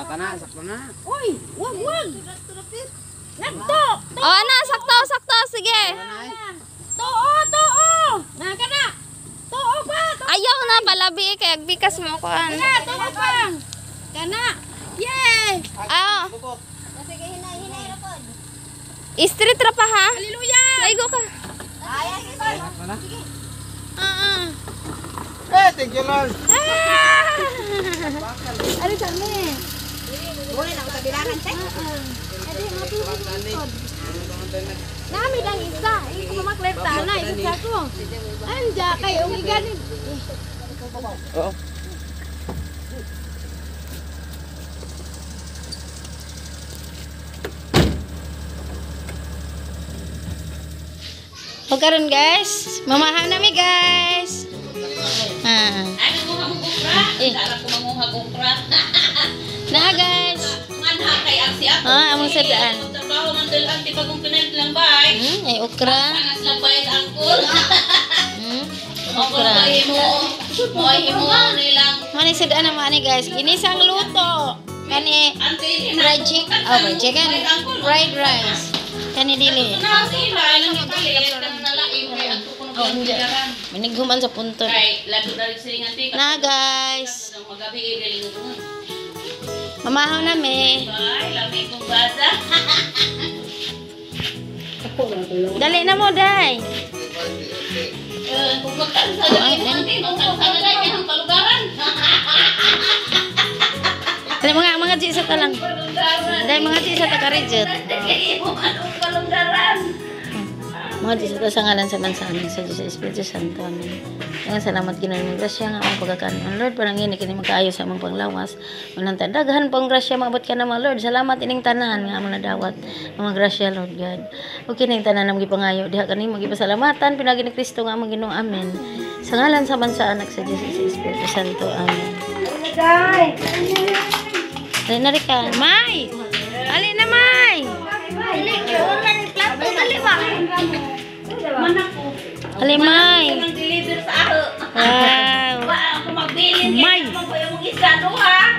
kana sakto na. Uy, wag. Nagto. Oh, ana, sakto, sige. Too. Na kana. Too pa. Ayaw na palabi kay agbikas mo ko an. Too pa. Kana. Yay! Ah, Sige, hinay ra pod. street ra pa ha. Hallelujah. Laigo ka. Ayan, Sakto na. Thank you Lord. Ano kami? Uy, nang kabilangan te. Nami dang isa. Iko mamaklet na isa ko. Anja kay umigan. Oo. O karon guys, mamahaw na mi guys. Ano mo hamugukra? Dara ko manguhagukra. Na guys. Manha kay ang siya. Among sadaan. Trabaho man dal anti bagong pinel lang bay. Ay okra. Panas lang bayad angkol. Okra. Mo nilang. Mani sadaan na mani guys. Ginisang luto. Kani Anti fried chicken, chicken, fried rice. Kani dili. Kasi alam mo palit ang nalaim kay ako kuno pinagaran. Miniguman sa punto. Kay lado dali silingan ti. Na guys. Magabi dali mo. Mamahaw na mi. Ay, lami kong basa. Dali na mo day. Kung magkansa na din, magkansa na din ang palugaran. Dali mga G sa talang. Dali mga G sa takarejut. Palugaran. Mga G sa tasangalan sa mansamin sa Diyos sa Espiritu Santo. Amen. Nga salamat Ginoo ng grasya nga ang pagkakanon. Lord, parang ini kini magkaayo sa among panglawas. Unang daghan pang grasya maabot ka naman Lord. Salamat ining tanan nga among nadawat. Mga grasya Lord God. O kining tanan ang gipangayo diha kanimo gipasalamatan pinagi ni Kristo nga among Ginoo. Amen. Sa ngalan sa bansa anak sa Diyos sa Espiritu Santo. Amen. Dali na rin ka. May! Ali na, May! Ali, May! Deliver sa ako. Wow! Ako magbilin. May! Mong isa no ha.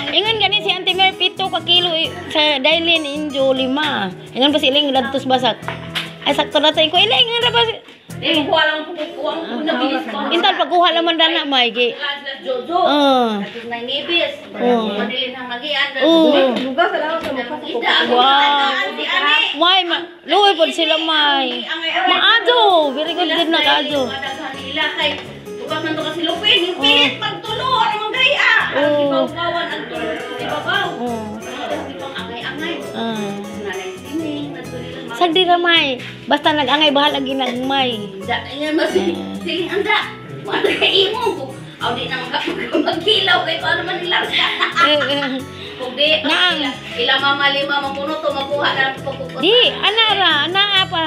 Ingon gani si Auntie Mer 7 ka kilo sa Dailin Injo 5. Ingon pa siling ladtos basak. Ay sakto na tayo ko ilingan ra ba si Kuha lang ko kuha na bilis ko. Intal pagkuha naman dana May gi. Jojo. Tapos na nibis. Madilin ang magian. Lugas salamat sa mukha. Wow! May luoy pod sila May. Maadyo, very good din na kaadyo. Ila kay bukas man to kasi lupin, yung pilit pagtulo ano man gaya. Ibaw-bawan ang tulo, ibabaw. Di pang angay-angay. Nanay sini, nagtulilan. Sagdi ra May. Basta nag-angay bahala ginagmay. Yan mas siling anda. Wala kay imo ko. Aw di na magkilaw kay ano man nila. Kung di ila mama lima mapuno to makuha na pagkukuha. Di, ana ra, ana apa?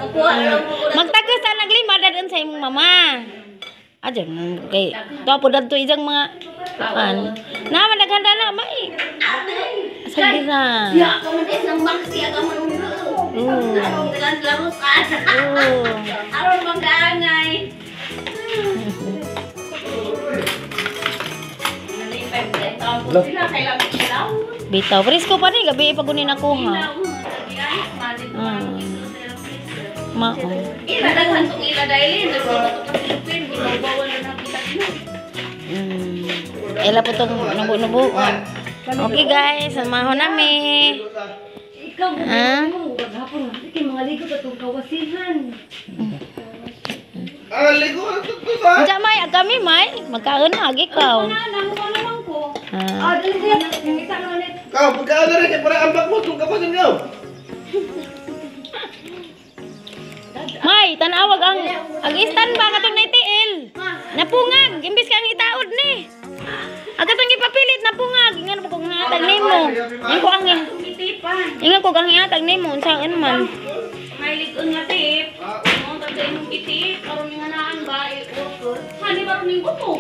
Makuha na ko. Magtagas ta naglima dadon sa imong mama. Aja kay to dadto ijang mga na madaghan na May. Sagdi ra. Ya, kamutis ng maksi aga man. Dengan larusan. Aron manggaangay. Bitaw, presko pa ni gabi pagunin ako ha. Mao. Ila daghan tong ila dailin, nagluto ka silupin, bawal na napitan mo. Ela po tong nubo-nubuan. Okay guys, samaho nami. Ikaw mo gahapon kay mga ligo ka tong kawasihan. Ligo to ba? Unsa May agami May? Magkaon na ikaw. Naman ko. Dali siya. Ngita na ulit. Kau pagkaan na rin para ambak mo tong kapasin niyo. May, tanawag ang stand ba katong naitiil. Napungag, imbis kang itaod ni. Agatong ipapilit napungag, ingan ko kung hatag nimo. Ingan ko kang hatag nimo unsa man. May ligon nga tip. Mo ta sa imong kitip, aron nga naan ba i-order. Hani ba ning buto?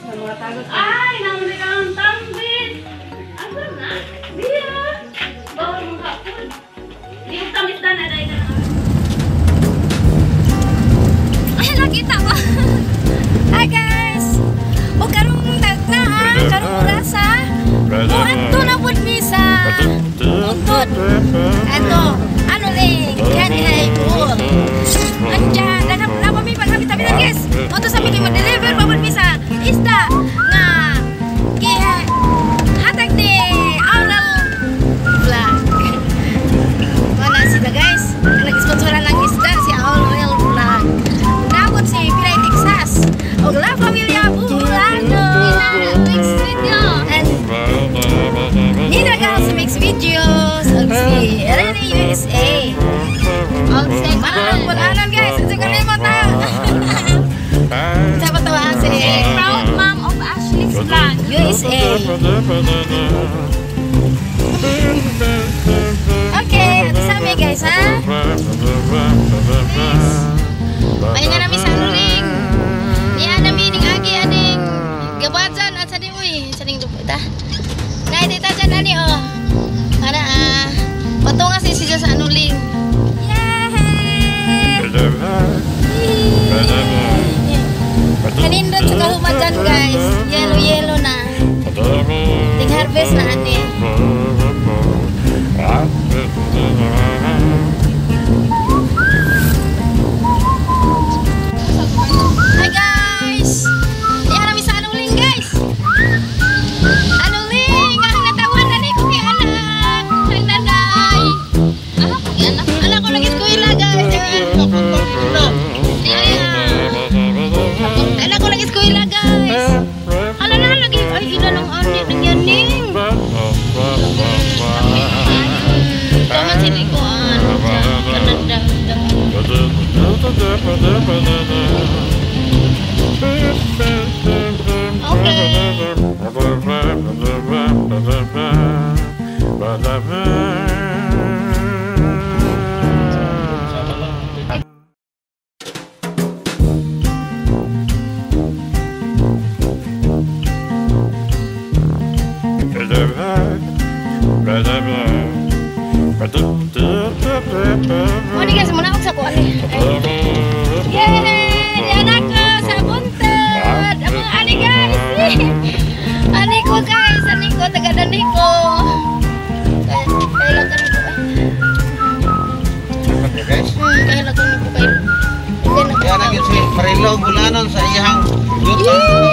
Sa mga tagot. Ay, naman ni kang tambit. Asa na? Dia. Bawal mo kapon. Di mo tamis na dai na. Ay, nakita ko. Hi guys. O karong tagna karong rasa. Buat na buat bisa. Untuk eto ano ling kan hibur. Anjan dapat mi tapi guys. Untuk sampai kita deliver buat bisa. Isda nga ke hatag di aural vlog. Mana sih guys? Nag-sponsoran ng isda si aural vlog. Nabot si Pilay Texas. Og la familia Bulano. Next video. And Nina girls makes videos. Og si Rene USA. Og si Manang Bulanan guys. Sa kanila ta. Sa patawa si proud mom of Ashley's vlog USA. Okay, ito sa amin guys ha. Ay nga namin sa anuling. Niya namin ning agi aning gabajan at sa di uy. Sa ning lupit ha. Ngay dita dyan ani oh. Para patunga si siya sa anuling. Yay! Kanindot sa kahumajan guys. Yellow na. Ting harvest na ani. Hi guys! Yan namin sa anuling guys! Anuling! Ang natawan na ni ko kay anak! Ang nanay! Anak ko nagis ko ila guys! Anak ko nagis ko ila guys! Hala na lagi! Ay ina ng ani! Nangyaning! Tama sini ko Canada. Oh ini guys, muna ako sa kuwan eh. Yay! Di anak ko sa buntod! Ang ani guys! Ani ko guys! Ani ko, taga-dani ko! Kaya lang ko guys. Kaya lang ko kayo. Yan ang si Marilo Bulanon sa iyang YouTube.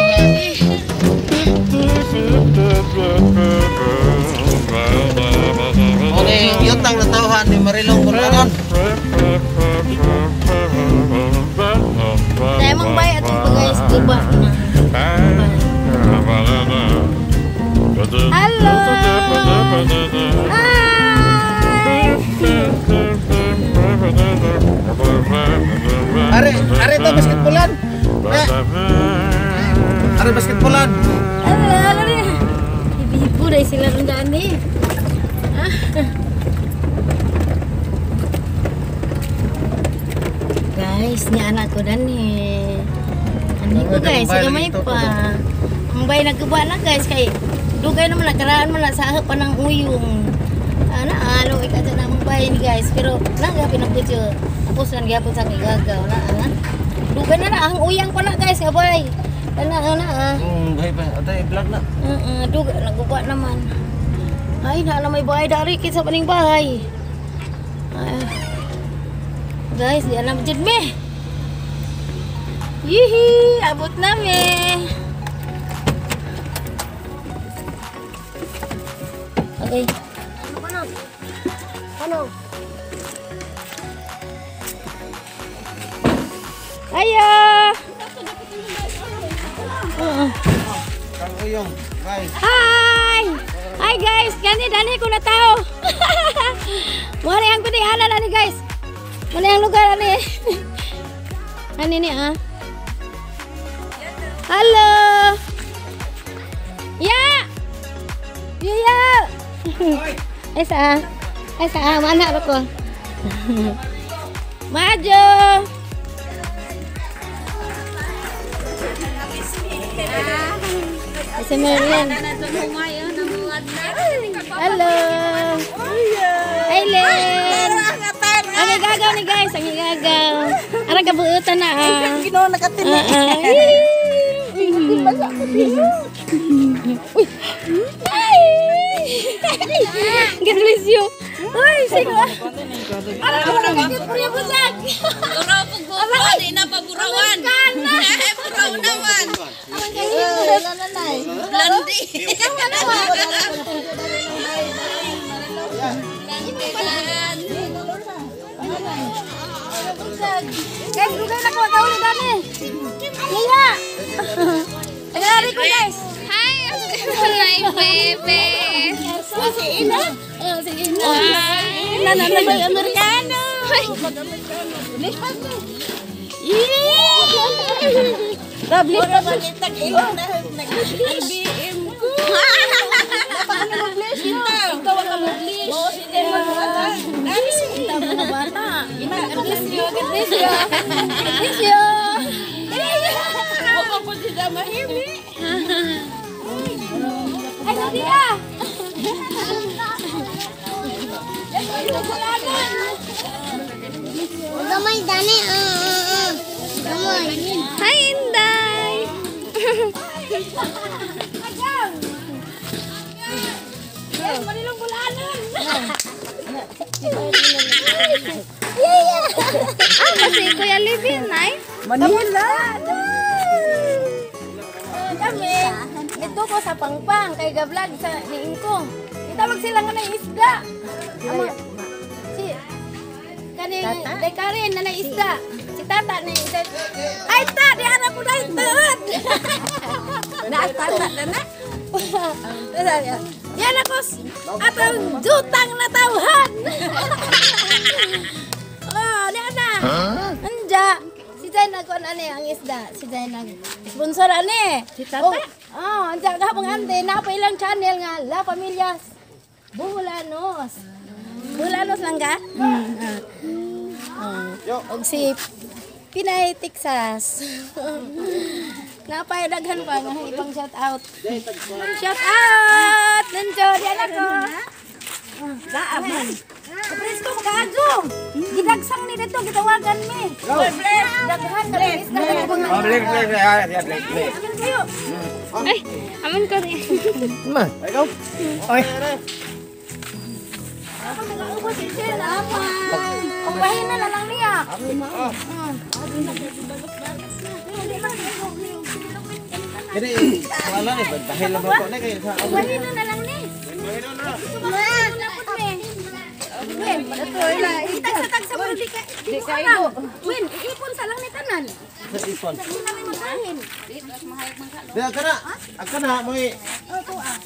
Ano yung yutang natawhan ni Marilong Bulanon? Dahil mong bayad ito guys, diba na. Hello! Hi! Are to basketbolan. Are basketbolan. Halo nih. Ibu-ibu dari sila rendaan nih. Guys, ini anakku dan nih. Anakku guys, gamay pa. Mbay nagkuba na guys kay dugay naman nakaraan man sa panang uyong. Alo ikaw na mbay ni guys, pero nagabi na pudyo. Tapos nang gyapon sa igagaw na. Dugay na ang uyang pa na guys, gabay. Bahay pa. Atay vlog na. Dugay nagkuba naman. Ay, na may bahay dari sa paning bahay. Guys, di alam jud me. Yihi, abot na me. Okay. Ano? Ayo. Kang Uyong, guys. Hi. Hi guys, dani ko na tao. Muna yang kutihanan ani guys. Muna yang lugar ani. Ani ni ah. Halo. Ya. Ya. Esa. Mana aku? Maju. Semerian. Halo. Halo. Ang igagaw ni guys, ang igagaw. Arang kabuutan na ah. Gino nakatin. Uy. Gidlisyo. Uy, sino? Ano ko na pagpuriya busag? Buraw pug buko, di na paburawan. Buraw naman. Blandi. Guys, dugay na ko tawo ni Dani. Iya. Agali ko guys. Hi, my baby. Si Ina. Si Ina. Ina na ba Amerikano? English pa ko. Double pa balitak ilo na nag-BM ko. Paano mag-English ito? Ikaw ang mag-English. Oo, si Dema bata. Si Dema na bata. English yo. Baka po si Dema himi. Ay, hindi ah. Gamay, Dani. Gamay. Hi, Inday. Yes, manilong bulanan. Kasi Kuya Livin, ay? Manila. Kami, ito ko sa Pangpang, kay Gavlag sa Niingko. Itawag sila nga ng isda. Si kaning day Karen na isda. Si Tata na isda. Ay ta, di ana po dai tuod. Na tata na. Yan ako atong jutang na tawhan. Oh, di ana. Anja. Si Jay nagkuhan ani ang isda. Si Jay nag-sponsor ani. Si Tata? Oh, anja ka pang ante. Napa ilang channel nga. La Pamilyas. Bulanos. Bulanos lang ka? Og si Pinay, Texas. Napayadaghan pa nga ibang shout out. Shout out! Nandiyo, diyan ako. Daaman. Presto mo kaagom. Gidagsang ni dito, gitawagan mi. Bless, daghan ka rin. Bless. Kayo. Ay, aman ko rin. Ikaw? Oy. Ako nag-uubos si Jen. Kung bahin na lang niya. Jadi wala ni dahil lang ko na kay sa Bahin na lang ni. Win, itag-satag sa mga di ko alam. Win, iipon sa lang ni tanan. sa ipon. Hindi namin magkahin. Di akana mo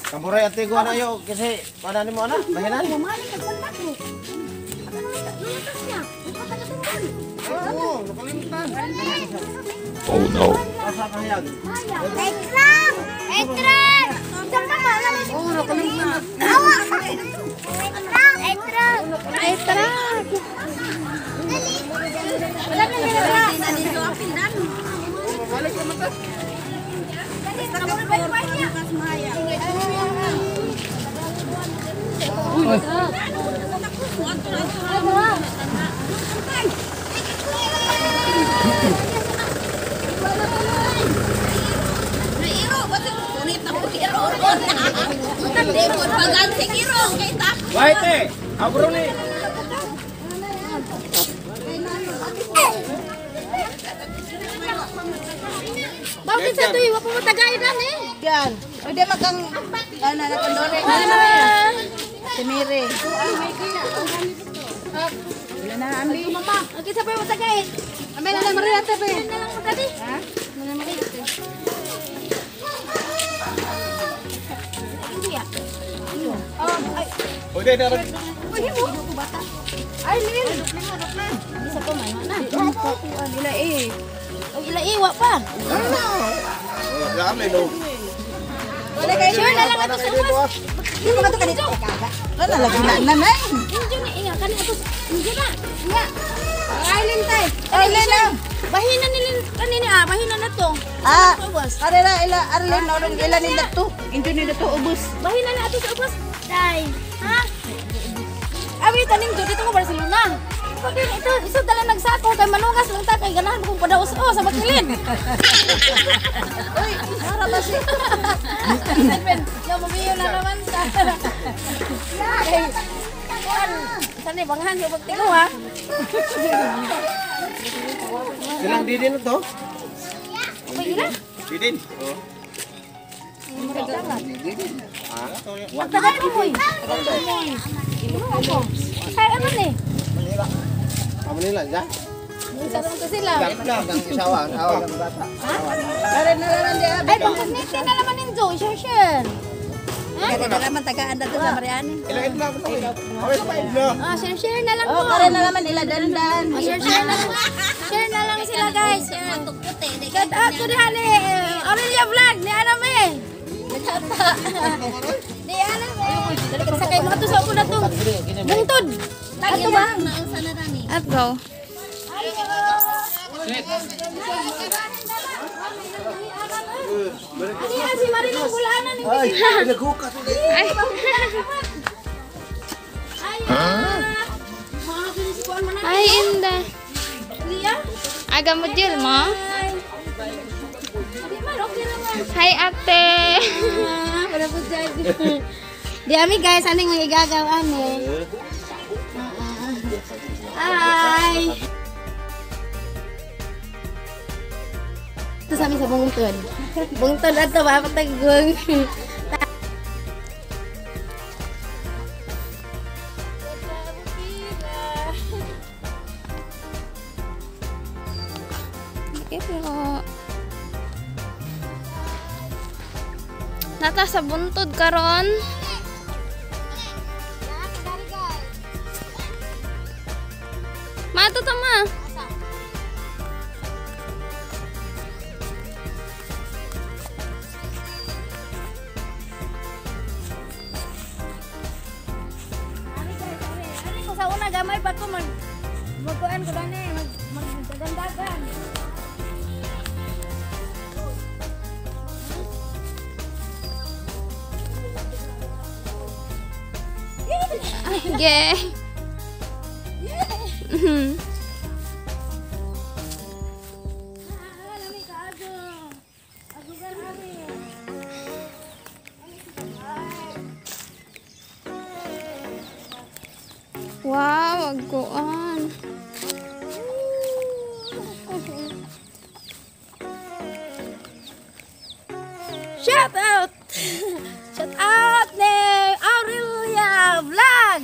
kamuray ate ko na yo kasi para nimo ana bahinan. Mamali ka sa tato. Lutas niya. Ipatagatunan. Oo, nakalimutan. Oh no. Asa kahayag. Ekran! Ekran! Diyan ka ba? Oo, nakalimutan. Awa! Ekran! Ekran! Ekran! Wala na nila. Dito apil dan. Balik ka mata. Waite, abro ni. Bakit sa tuyo? Wapa mo tagay na eh. Yan. Pwede makang nakandore. Si Miri. Wala na ambi. Mama, okay sa pa mo tagay. Amay na lang Maria tabi. Na lang mo tadi. Ha? Na Maria. India. Ay. Pwede na rin. Pwede mo. Ay, Lin. Isa pa man na. Ila eh. Oh, ila iwa pa. Dami no. Wala kayo sure na lang ato sa luwas. Hindi mo ka kanito. Wala lagi na naman. Injo na iya kani ato. Injo na. Iya. Island tay. Island na. Bahina nilin kanini bahina na to. Ah, Ubos. arela ila Arlen nolong ila ni datu. Injo ni datu ubus. Bahina na ato sa ubos. Tay. Ha? Abi taning to dito ko Barcelona. Pag ito dala nagsako kay manugas lang ta kay ganahan kung padaos sa bakilin. Uy, para ba si Yo mabiyo na naman sa. Okay. Sani banghan yo pagtigo ha. Ilang didin to? Okay gila. Didin. Oh. Tagal mo boy. Ay ano ni? Manila. Manila ya. Sarang to sila. Gang isawan, awal ng bata. Laran na laran di abi. Ay pagkasniti na naman ng Joy, share. Kaya na naman tagaan dato sa Mariani. Ilang na ko. Awes pa idlo. Ah, share na lang Oh, po. kare na naman ila dandan. Share na lang. Share na lang sila guys. Shout out to Hali. Aurelia Vlog ni Aname. Ni Aname. Sakay mga to sa ulo na to. Bungtod. Ato ba? At go. Ano si Marilyn Bulanan ni. Ay, naghukas ulit. Ay. Ay, inda. Lia? Aga mo dil mo? Di man okay naman. Hi, ate. Wala po dyan. Di ami guys, aning mga igagawan eh. Hi! Ito sa amin sa bungtod. Bungtod ato ba? Patagong. Pero nata sa buntod karon. Mato tama. Ano ko sa una gamay pa ko magkuan ko dani magdagandagan. Yeah. Mhm. Wow, aguan. Shout out! Shout out ni Aurelia Vlog!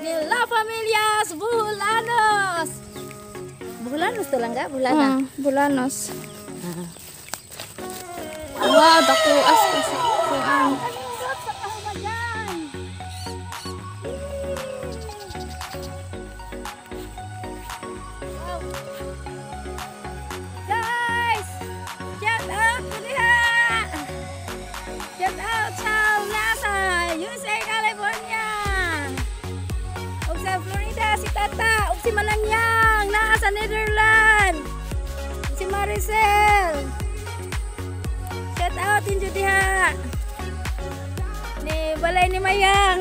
Ni La Familias Bulanos! Bulanos to lang ga? Bulana? Bulanos. Wow, dakuas kasi kuan. Guys! Shout out to diha! Shout out sa nasa USA, California! O sa Florida, si Tata! O si Malanyang! Nasa Netherlands! Si Maricel! Shout out din diha! Ni Balay ni Mayang!